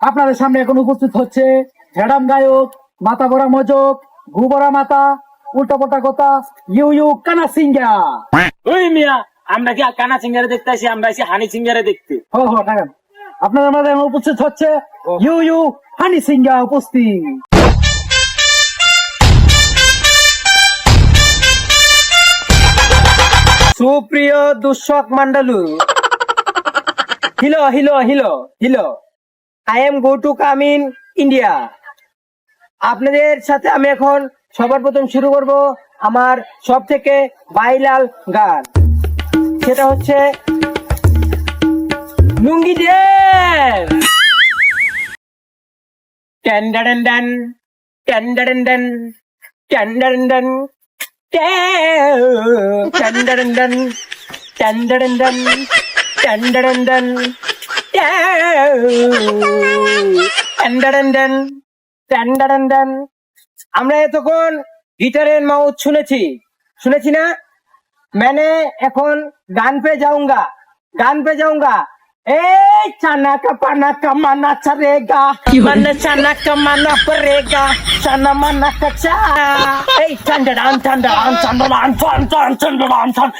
আপনাদের সামনে এখন উপস্থিত হচ্ছে ম্যাডাম গায়ক, মাথা ভরা মজক, গুবরা মাথা, উল্টা পাল্টা কথা, ইউ ইউ কানা সিঙ্গা। ওই মিয়া, আমরা কি কানা সিঙ্গারে দেখতে আসি? আমরা আসি হানি সিঙ্গারে দেখতে। হো হো টাকান। আপনাদের মাঝে এখন উপস্থিত হচ্ছে ইউ ইউ হানি সিঙ্গা উপস্থিত। সুপ্রিয় দর্শক মন্ডলী, hello hello hello hello, I am go to come in India. আপনাদের সাথে আমি এখন সবার প্রথম শুরু করব আমার সব থেকে ভাইরাল গান, সেটা হচ্ছে লুঙ্গি ড্যান্স। ট্যান্ডারেন্ডান ট্যান্ডারেন্ডান ট্যান্ডারেন্ডান ট্যান্ডারেন্ডান ট্যান্ডারেন্ডান ট্যান্ডারেন্ডান ট্যান্ডারেন্ডান ট্যান্ডারেন্ডান। আমরা এতক্ষণ গিটারের মাউথ শুনেছি না? मैंने এখন গান পে जाऊंगा। ए चना का पाना कमाना चलेगा, मन चना कमाना पड़ेगा, चना मना कचा। ए चंदरान चंदरान चंदरान चंदरान चंदरान चंदरान